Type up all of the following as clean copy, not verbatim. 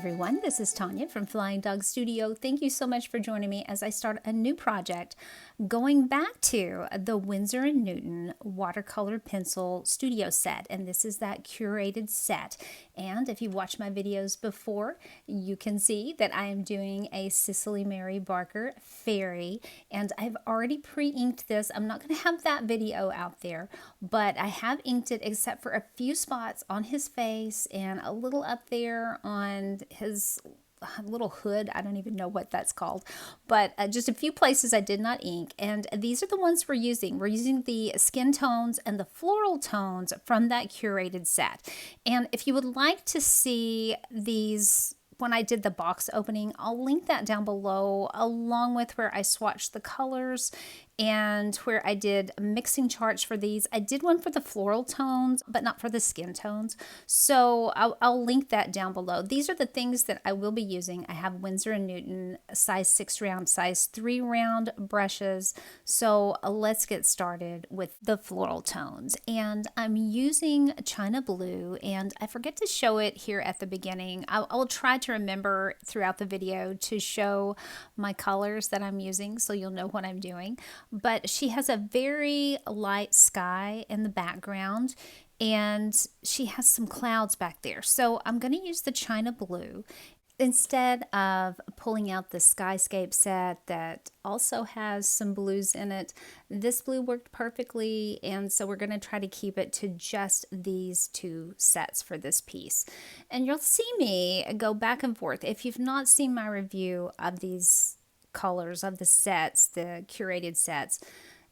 everyone. This is Tanya from Flying Dog Studio. Thank you so much for joining me as I start a new project going back to the Winsor & Newton watercolor pencil studio set. And this is that curated set. And if you've watched my videos before, you can see that I am doing a Cicely Mary Barker fairy. And I've already pre-inked this. I'm not going to have that video out there, but I have inked it except for a few spots on his face and a little up there on his little hood. I don't even know what that's called, but just a few places I did not ink. And these are the ones we're using. We're using the skin tones and the floral tones from that curated set. And if you would like to see these when I did the box opening, I'll link that down below, along with where I swatched the colors and where I did mixing charts for these. I did one for the floral tones, but not for the skin tones. So I'll link that down below. These are the things that I will be using. I have Winsor & Newton size 6 round, size 3 round brushes. So let's get started with the floral tones. And I'm using China Blue, and I forget to show it here at the beginning. I'll try to remember throughout the video to show my colors that I'm using so you'll know what I'm doing. But she has a very light sky in the background, and she has some clouds back there. So I'm going to use the China Blue instead of pulling out the Skyscape set that also has some blues in it. This blue worked perfectly, and so we're going to try to keep it to just these two sets for this piece. And you'll see me go back and forth. If you've not seen my review of these colors of the sets, the curated sets,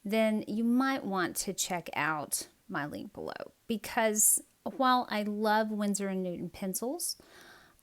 then you might want to check out my link below, because while I love Winsor & Newton pencils,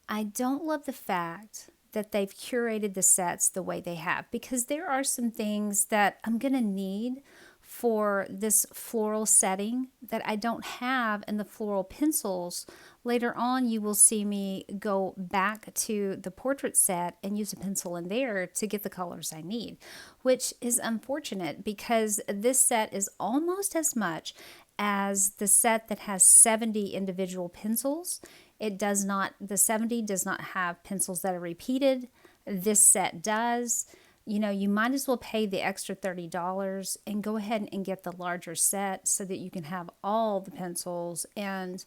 I don't love the fact that they've curated the sets the way they have, because there are some things that I'm going to need for this floral setting that I don't have in the floral pencils. Later on, you will see me go back to the portrait set and use a pencil in there to get the colors I need, which is unfortunate because this set is almost as much as the set that has 70 individual pencils. It does not, the 70 does not have pencils that are repeated. This set does. You know, you might as well pay the extra $30 and go ahead and get the larger set so that you can have all the pencils and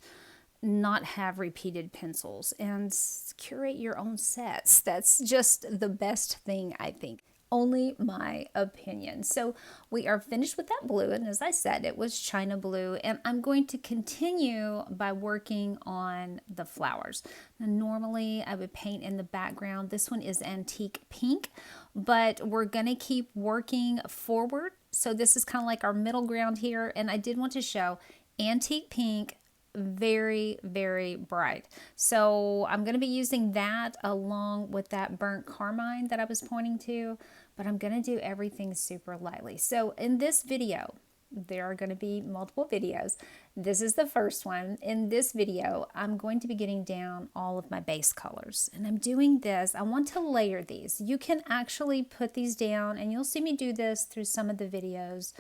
not have repeated pencils and curate your own sets. That's just the best thing, I think. Only my opinion. So we are finished with that blue, and as I said, it was China Blue, and I'm going to continue by working on the flowers. Now, normally I would paint in the background. This one is Antique Pink, but we're gonna keep working forward. So this is kind of like our middle ground here, and I did want to show Antique Pink, very, very bright. So I'm going to be using that along with that burnt carmine that I was pointing to, but I'm going to do everything super lightly. So in this video, there are going to be multiple videos. This is the first one. In this video, I'm going to be getting down all of my base colors, and I'm doing this. I want to layer these. You can actually put these down, and you'll see me do this through some of the videos.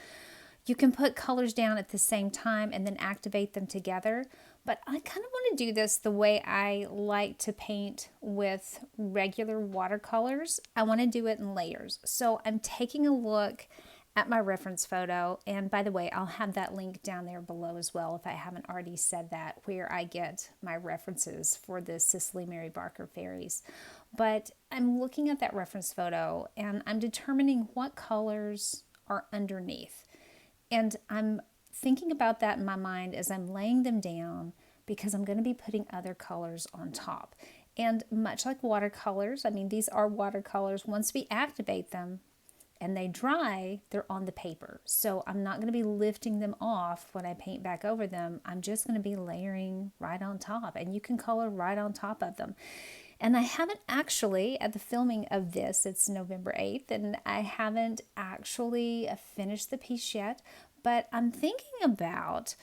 You can put colors down at the same time and then activate them together. But I kind of want to do this the way I like to paint with regular watercolors. I want to do it in layers. So I'm taking a look at my reference photo. And by the way, I'll have that link down there below as well if I haven't already said that, where I get my references for the Cicely Mary Barker fairies. But I'm looking at that reference photo and I'm determining what colors are underneath. And I'm thinking about that in my mind as I'm laying them down, because I'm going to be putting other colors on top. And much like watercolors, I mean, these are watercolors. Once we activate them and they dry, they're on the paper. So I'm not going to be lifting them off when I paint back over them. I'm just going to be layering right on top, and you can color right on top of them. And I haven't actually, at the filming of this, it's November 8th, and I haven't actually finished the piece yet, but I'm thinking about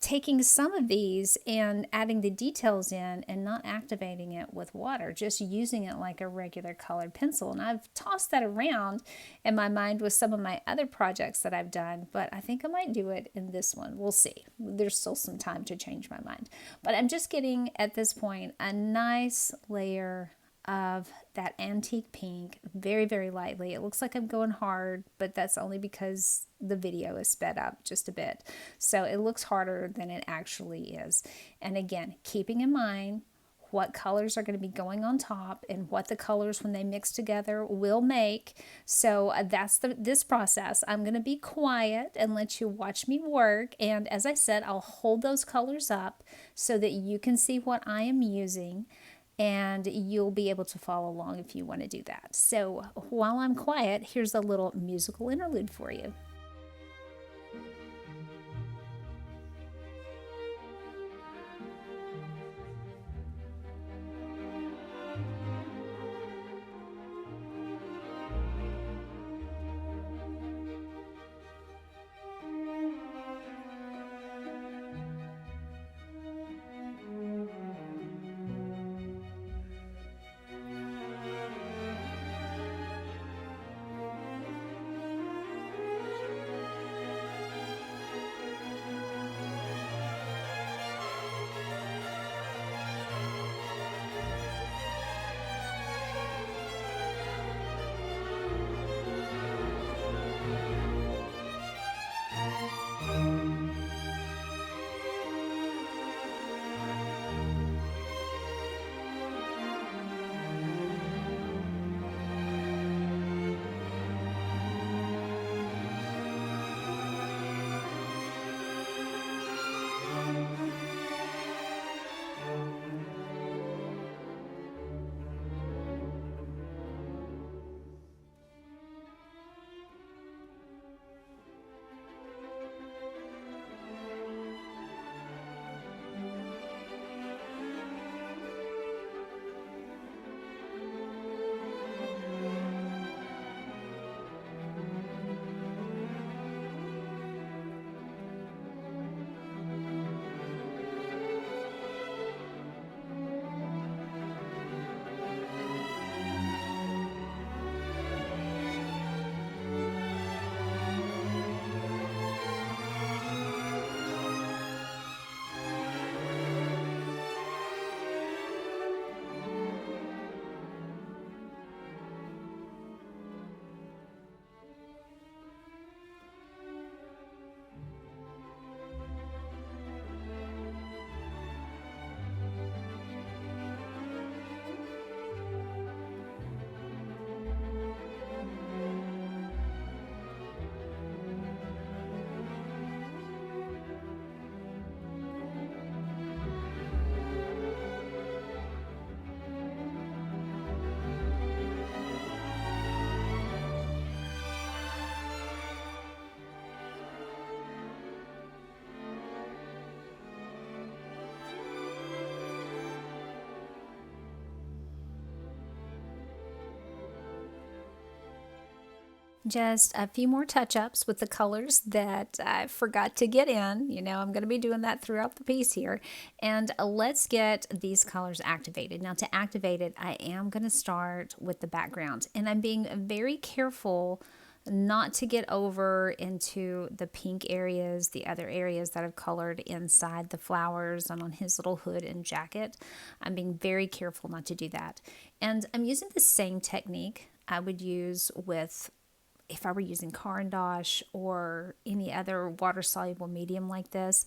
taking some of these and adding the details in and not activating it with water, just using it like a regular colored pencil. And I've tossed that around in my mind with some of my other projects that I've done, but I think I might do it in this one. We'll see. There's still some time to change my mind. But I'm just getting, at this point, a nice layer of that antique pink very, very lightly. It looks like I'm going hard, but that's only because the video is sped up just a bit. So it looks harder than it actually is. And again, keeping in mind what colors are going to be going on top and what the colors when they mix together will make. So that's this process. I'm going to be quiet and let you watch me work. And as I said, I'll hold those colors up so that you can see what I am using, and you'll be able to follow along if you want to do that. So while I'm quiet, here's a little musical interlude for you. Just a few more touch-ups with the colors that I forgot to get in. You know, I'm going to be doing that throughout the piece here. And let's get these colors activated. Now, to activate it, I am going to start with the background. And I'm being very careful not to get over into the pink areas, the other areas that I've colored inside the flowers and on his little hood and jacket. I'm being very careful not to do that. And I'm using the same technique I would use with if I were using Caran d'Ache or any other water-soluble medium like this.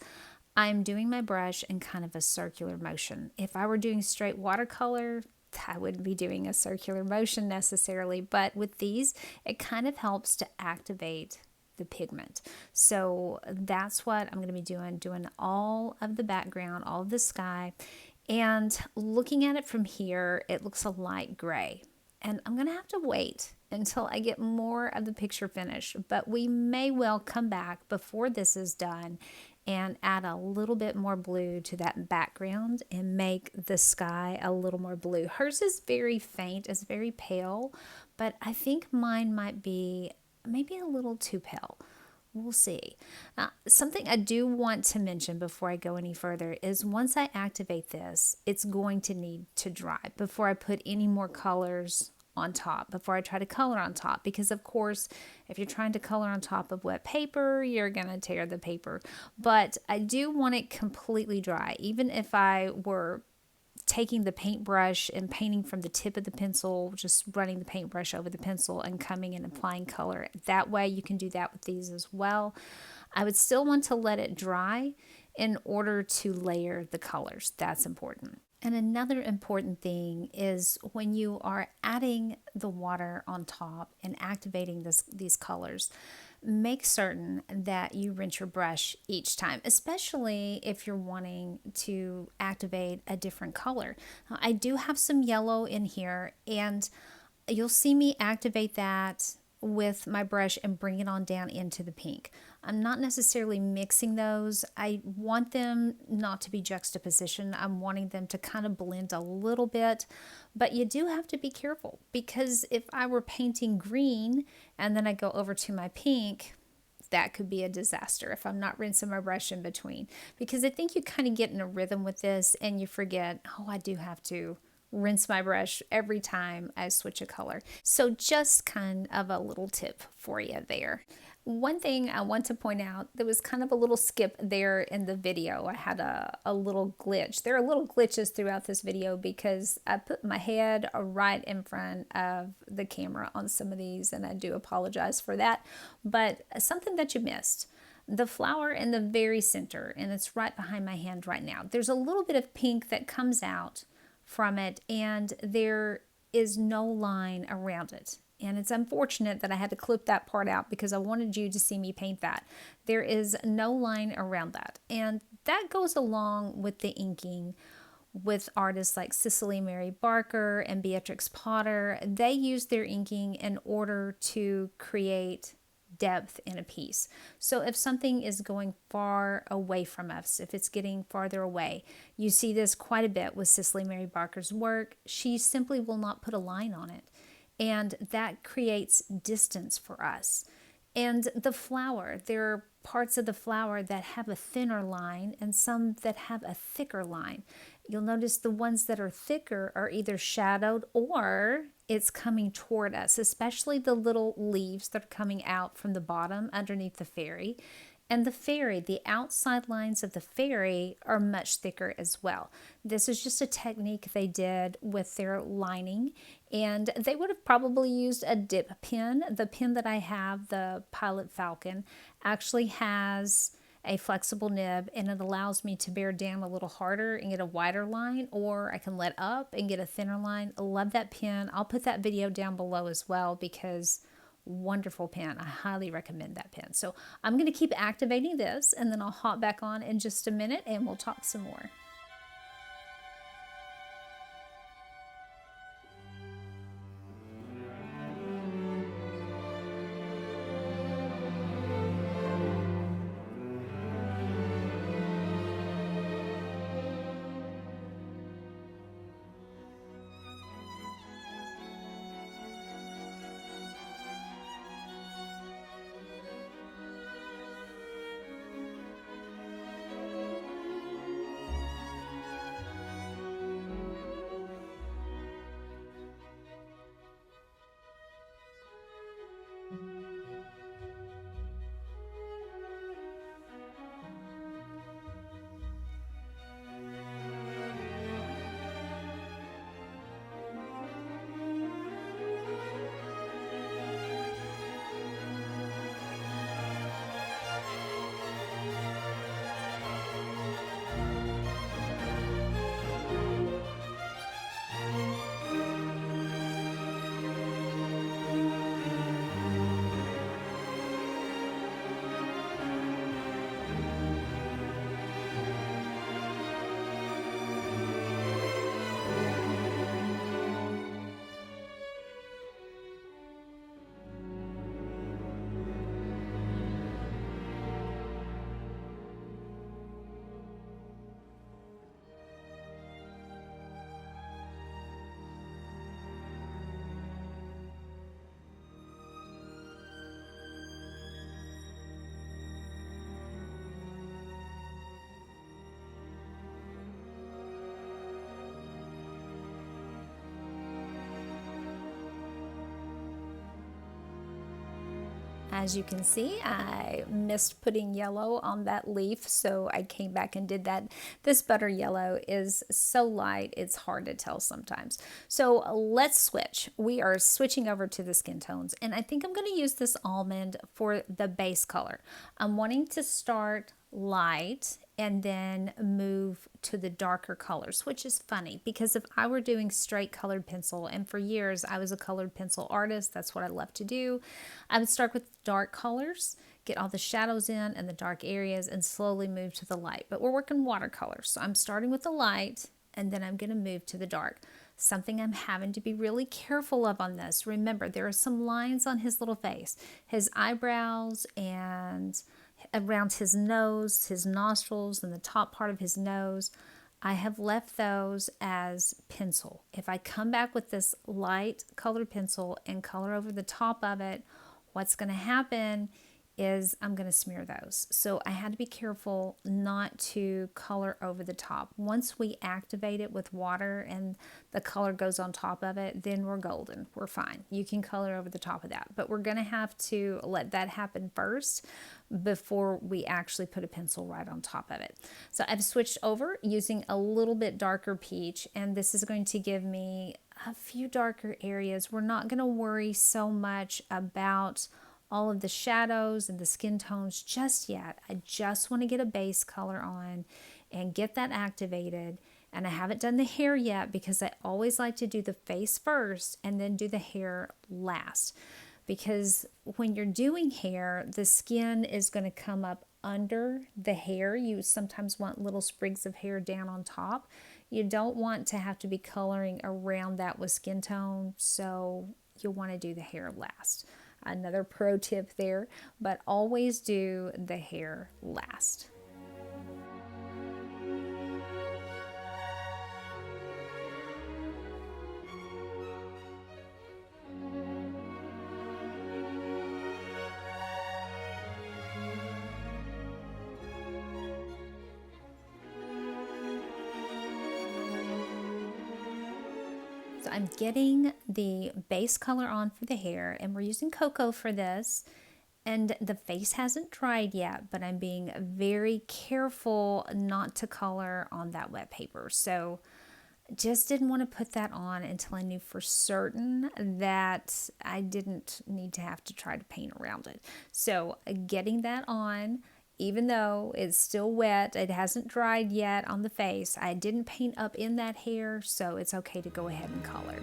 I'm doing my brush in kind of a circular motion. If I were doing straight watercolor, I wouldn't be doing a circular motion necessarily, but with these, it kind of helps to activate the pigment. So that's what I'm going to be doing all of the background, all of the sky, and looking at it from here, it looks a light gray. And I'm going to have to wait until I get more of the picture finished, but we may well come back before this is done and add a little bit more blue to that background and make the sky a little more blue. Hers is very faint, it's very pale, but I think mine might be maybe a little too pale. We'll see. Something I do want to mention before I go any further is once I activate this, it's going to need to dry before I put any more colors on top, before I try to color on top. Because of course, if you're trying to color on top of wet paper, you're going to tear the paper. But I do want it completely dry. Even if I were taking the paintbrush and painting from the tip of the pencil, just running the paintbrush over the pencil and coming and applying color. That way you can do that with these as well. I would still want to let it dry in order to layer the colors. That's important. And another important thing is when you are adding the water on top and activating these colors, make certain that you rinse your brush each time, especially if you're wanting to activate a different color. Now, I do have some yellow in here, and you'll see me activate that with my brush and bring it on down into the pink. I'm not necessarily mixing those. I want them not to be juxtaposition. I'm wanting them to kind of blend a little bit, but you do have to be careful, because if I were painting green and then I go over to my pink, that could be a disaster if I'm not rinsing my brush in between, because I think you kind of get in a rhythm with this and you forget, oh, I do have to rinse my brush every time I switch a color. So just kind of a little tip for you there. One thing I want to point out, there was kind of a little skip there in the video. I had a little glitch. There are little glitches throughout this video because I put my head right in front of the camera on some of these, and I do apologize for that. But something that you missed, the flower in the very center, and it's right behind my hand right now. There's a little bit of pink that comes out from it, and there is no line around it. And it's unfortunate that I had to clip that part out because I wanted you to see me paint that. There is no line around that. And that goes along with the inking with artists like Cicely Mary Barker and Beatrix Potter. They use their inking in order to create depth in a piece. So if something is going far away from us, if it's getting farther away, you see this quite a bit with Cicely Mary Barker's work. She simply will not put a line on it, and that creates distance for us. And the flower, there are parts of the flower that have a thinner line and some that have a thicker line. You'll notice the ones that are thicker are either shadowed or it's coming toward us, especially the little leaves that are coming out from the bottom underneath the fairy. And the fairy, the outside lines of the fairy are much thicker as well. This is just a technique they did with their lining, and they would have probably used a dip pen. The pen that I have, the Pilot Falcon, actually has a flexible nib, and it allows me to bear down a little harder and get a wider line, or I can let up and get a thinner line. I love that pen. I'll put that video down below as well because wonderful pen. I highly recommend that pen. So I'm going to keep activating this, and then I'll hop back on in just a minute and we'll talk some more. As you can see, I missed putting yellow on that leaf, so I came back and did that. This butter yellow is so light, it's hard to tell sometimes. So let's switch. We are switching over to the skin tones, and I think I'm going to use this almond for the base color. I'm wanting to start light and then move to the darker colors, which is funny because if I were doing straight colored pencil, and for years I was a colored pencil artist, that's what I love to do, I would start with dark colors, get all the shadows in and the dark areas, and slowly move to the light. But we're working watercolor, so I'm starting with the light and then I'm going to move to the dark. Something I'm having to be really careful of on this. Remember, there are some lines on his little face, his eyebrows, and around his nose, his nostrils, and the top part of his nose. I have left those as pencil. If I come back with this light colored pencil and color over the top of it, what's going to happen is I'm going to smear those. So I had to be careful not to color over the top. Once we activate it with water and the color goes on top of it, then we're golden. We're fine. You can color over the top of that. But we're going to have to let that happen first before we actually put a pencil right on top of it. So I've switched over using a little bit darker peach, and this is going to give me a few darker areas. We're not going to worry so much about all of the shadows and the skin tones just yet. I just want to get a base color on and get that activated. And I haven't done the hair yet because I always like to do the face first and then do the hair last. Because when you're doing hair, the skin is going to come up under the hair. You sometimes want little sprigs of hair down on top. You don't want to have to be coloring around that with skin tone, so you'll want to do the hair last. Another pro tip there, but always do the hair last. So I'm getting the base color on for the hair, and we're using cocoa for this. And the face hasn't dried yet, but I'm being very careful not to color on that wet paper. So just didn't want to put that on until I knew for certain that I didn't need to have to try to paint around it. So getting that on, even though it's still wet, it hasn't dried yet on the face, I didn't paint up in that hair, so it's okay to go ahead and color.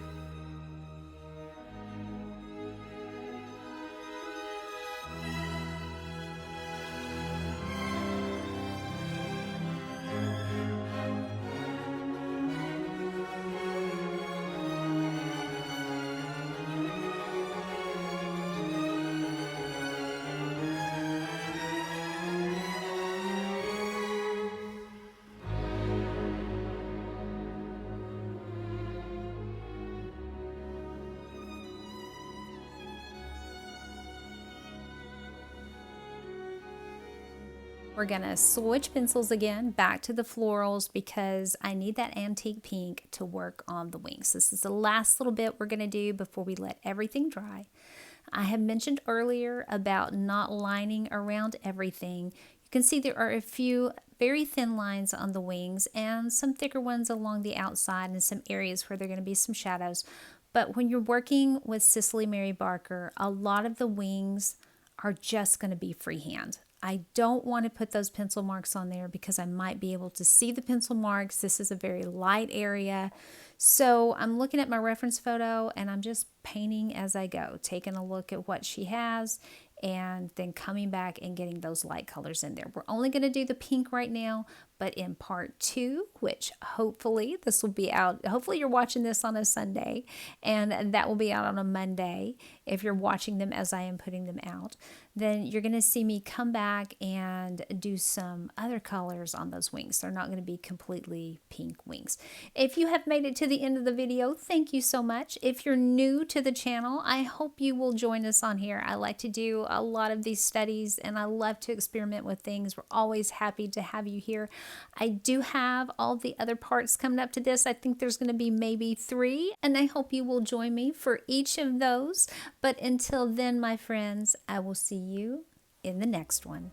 We're gonna switch pencils again back to the florals because I need that antique pink to work on the wings. This is the last little bit we're gonna do before we let everything dry. I have mentioned earlier about not lining around everything. You can see there are a few very thin lines on the wings and some thicker ones along the outside and some areas where there are going to be some shadows. But when you're working with Cicely Mary Barker, a lot of the wings are just going to be freehand. I don't want to put those pencil marks on there because I might be able to see the pencil marks. This is a very light area. So I'm looking at my reference photo and I'm just painting as I go, taking a look at what she has and then coming back and getting those light colors in there. We're only going to do the pink right now, but in part 2, which hopefully this will be out, hopefully you're watching this on a Sunday and that will be out on a Monday if you're watching them as I am putting them out, then you're going to see me come back and do some other colors on those wings. They're not going to be completely pink wings. If you have made it to the end of the video, thank you so much. If you're new to the channel, I hope you will join us on here. I like to do a lot of these studies and I love to experiment with things. We're always happy to have you here. I do have all the other parts coming up to this. I think there's going to be maybe 3, and I hope you will join me for each of those. But until then, my friends, I will see you in the next one.